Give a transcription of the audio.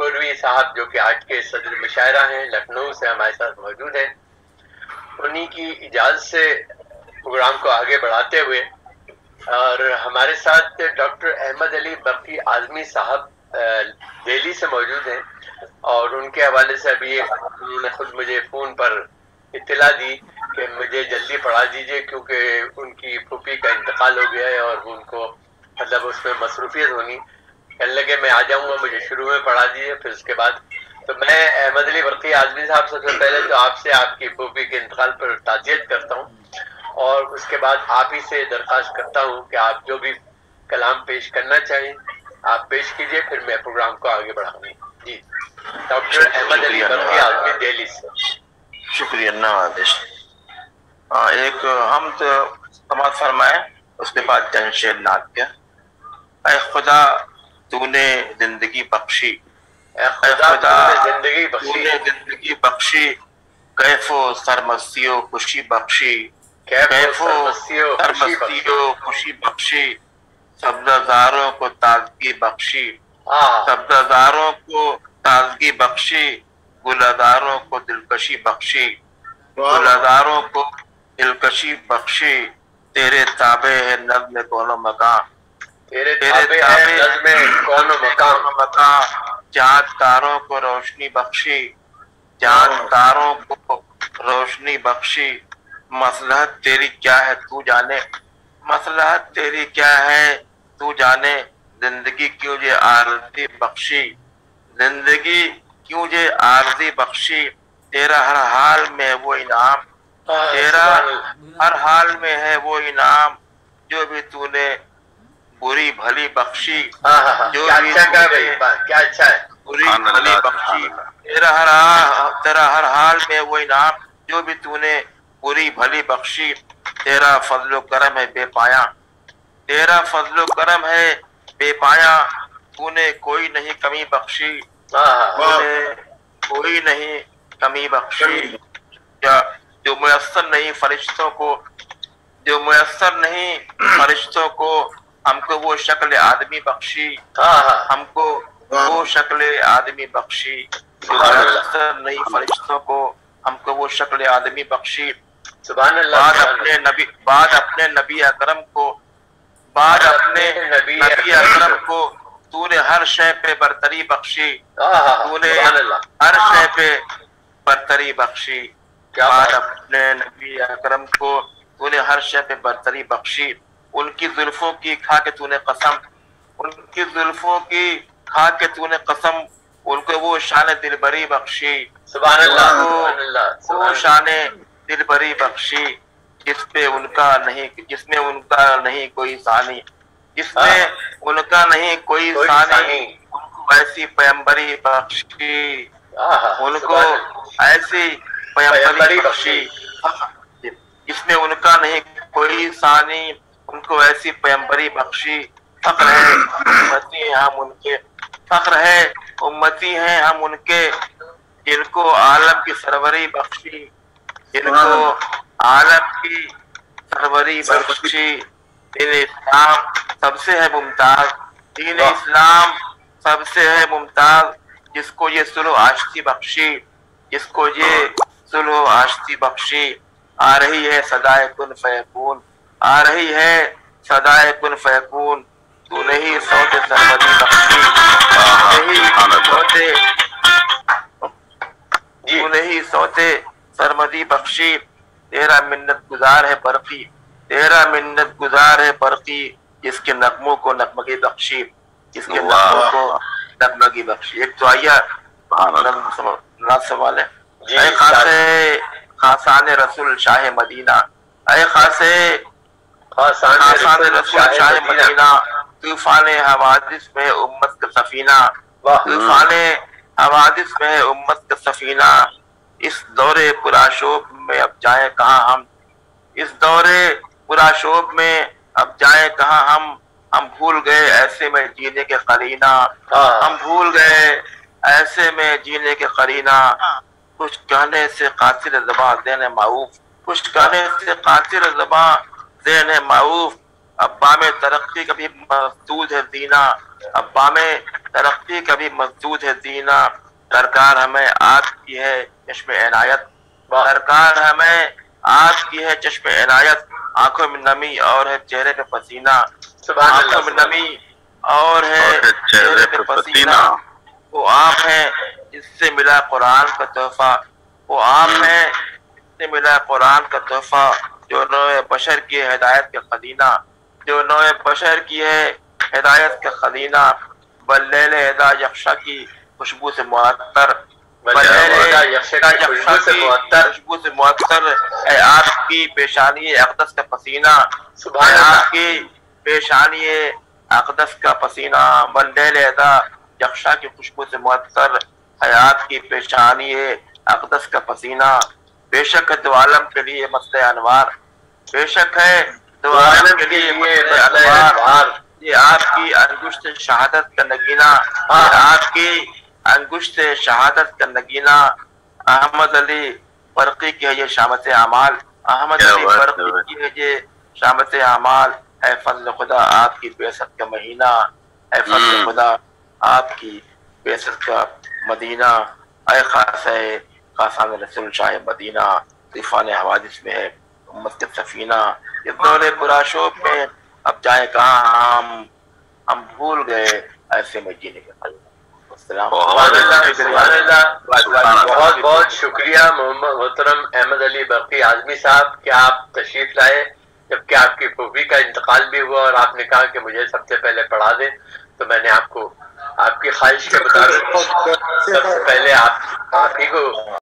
खोरवी साहब जो कि आज के सदर मुशायरा हैं, लखनऊ से हमारे साथ मौजूद हैं। उन्हीं की इजाज़त से प्रोग्राम को आगे बढ़ाते हुए और हमारे साथ डॉक्टर अहमद अली बरकी आज़मी साहब दिल्ली से मौजूद हैं और उनके हवाले से अभी उन्होंने खुद मुझे फ़ोन पर इत्तला दी कि मुझे जल्दी पढ़ा दीजिए क्योंकि उनकी फूफी का इंतकाल हो गया है और उनको मतलब उसमें मसरूफियत होनी। कहने लगे मैं आ जाऊँगा, मुझे शुरू में पढ़ा दीजिए, फिर उसके बाद। तो मैं अहमद अली बरकी आज़मी साहब सबसे पहले तो आपसे आपकी फूफी के इंतकाल पर ताज़ियत करता हूँ और उसके बाद आप ही से दरख्वास्त करता हूँ कि आप जो भी कलाम पेश करना चाहें आप पेश कीजिए, फिर मैं प्रोग्राम को आगे बढ़ाऊंगी। जी, डॉक्टर अहमद अली बरकी आज़मी दिल्ली से। शुक्रिया नवाज़िश। एक हम तो समाज फरमाए, उसके बाद चंद शेर नात के। ऐ खुदा तूने जिंदगी बख्शी, ऐ खुदा तूने जिंदगी बख्शी, कैफो सरमस्तियों खुशी बख्शी, कैफो सरमस्तियों खुशी बख्शी, सब्ज़ारों को ताजगी बख्शी, सब्ज़ारों को ताजगी बख्शी, गुलदारों को दिलकशी बख्शी, गुलदारों को दिलकशी बख्शी, तेरे ताबे है नज़्म कौनो मकां, तेरे ताबे है नज़्म कौनो मकां, चाँद तारों को रोशनी बख्शी, चाँद तारों को रोशनी बख्शी, मसलहत तेरी क्या है तू जाने, मसलहत तेरी क्या है तू जाने, जिंदगी क्यों ये आरज़ी बख्शी, जिंदगी क्यों ये आरज़ी बख्शी, तेरा हर हाल में वो इनाम, तेरा हर हाल में है वो इनाम, जो भी तूने बुरी भली बख्शी, जो भी क्या अच्छा है बुरी भली बख्शी, तेरा हर हाल में वो इनाम, जो भी तूने बुरी भली बख्शी, तेरा फजलो करम है बेपाया, तेरा फजलो करम है बेपाया, तूने कोई नहीं कमी बख्शी, तूने कोई नहीं कमी बख्शी, जो मुयस्सर नहीं फरिश्तों को, जो मुयस्सर नहीं फरिश्तों को, हमको वो शक्ल आदमी बख्शी, हमको वो शक्ल आदमी बख्शी, जो मुयस्सर नहीं फरिश्तों को, हमको वो शक्ल आदमी बख्शी। सुभान अल्लाह। बाद अपने नबी अकरम को, बाद अपने नबी अकरम को तूने हर शय पे बरतरी बख्शी, तूने हर शय पे बरतरी बख्शी, बाद अपने नबी अकरम को तूने हर शय पे बरतरी बख्शी, उनकी जुल्फों की खा के तूने कसम, उनकी जुल्फों की खा के तूने कसम, उनको वो शान दिलबरी बख्शी, सुभान अल्लाह, वो शान दिलबरी बख्शी, जिसमें उनका नहीं कोई सानी, जिसमें उनका नहीं कोई सानी, उनको ऐसी पैगंबरी बख्शी, उनको ऐसी पैगंबरी बख्शी, जिसमें उनका नहीं कोई सानी, उनको ऐसी पैगंबरी बख्शी। फख्र है उम्मती हैं हम उनके, फख्र है उम्मती हैं हम उनके, जिनको आलम की सरवरी बख्शी, जिनको आलम की सरवरी बख्शी। दीन इस्लाम सबसे है मुमताज, दीन इस्लाम सबसे है मुमताज, जिसको ये सुलह आशिकी बख्शी, जिसको ये सुलह आशिकी बख्शी। आ रही है सदाए कुन फयकून, आ रही है सदाए कुन फयकून, तू नहीं सौते सरमदी बख्शी, तू नहीं सौते सरमदी बख्शी। तेरा मिन्नत गुजार है बरकी, तेरा मिन्नत गुजार है बरकी, जिसके नगमों को नगमगी बख्शी, जिसके नगमों को नगमगी बख्शी। एक तो आइया सवाल है, ऐ खासे खासान रसूल शाह मदीना, ऐ खासे खासान रसूल शाह मदीना, तूफान हवादिस में उम्मत का सफीना, तूफान हवादिस में उम्मत का सफीना। इस दौरे पुराशोभ में अब जाए कहाँ हम, इस दौरे पुराशोभ में अब जाए कहाँ हम भूल गए ऐसे में जीने के करीना, हम भूल गए ऐसे में जीने के करीना। कुछ कहने से कातिल ज़बां देने माऊफ, कुछ कहने से कातिल ज़बां देने माऊफ। अब्बा में तरक्की कभी मफदूद है दीना, अब्बा में ترقی کبھی مسدود ہے زینہ، درکار ہمیں آپ کی ہے چشم عنایت، درکار ہمیں آپ کی ہے چشم عنایت، آنکھوں میں نمی اور ہے چہرے پہ پسینہ، آنکھوں میں نمی اور ہے چہرے پہ پسینہ، وہ آپ ہیں جس سے ملا قرآن کا تحفہ، وہ آپ ہیں جس سے ملا قرآن کا تحفہ، جو نوع بشر کی ہدایت کا خزینہ، جو نوع بشر کی ہے ہدایت کا خزینہ، بلیل ادا یکشا کی خوشبو سے معطر، بلیل ادا یکشا کی خوشبو سے معطر ہے آپ کی پیشانی اقدس کا پسینہ، ہے آپ کی پیشانی اقدس کا پسینہ، بلیل ادا یکشا کی خوشبو سے معطر ہے آپ کی پیشانی اقدس کا پسینہ، بے شک ہے دو عالم کے لیے مسئلہ انوار، بے شک ہے دو عالم کے لیے مسئلہ انوار، یہ آپ کی انگشت شہادت کا نگینہ، یہ آپ کی انگشت شہادت کا نگینہ، احمد علی برقی کی ہے یہ شامت اعمال، احمد علی برقی کی ہے یہ شامت اعمال، اے فضل خدا آپ کی بعثت کا مہینہ، اے فضل خدا آپ کی بعثت کا مدینہ، اے خاصان رسول شاہ مدینہ، طوفان حوادث میں ہے امت کے سفینہ، اس دور پراشوب میں اب جائیں کہاں ہم بھول گئے ایسے میں جینے کے قلب۔ بہت بہت شکریہ محترم احمد علی برقی اعظمی صاحب کہ آپ تشریف لائے، جبکہ آپ کی پھوپھی کا انتقال بھی ہوا اور آپ نے کہا کہ مجھے سب سے پہلے پڑھا دیں، تو میں نے آپ کو آپ کی خواہش کے مطابق سب سے پہلے آپ ہی کو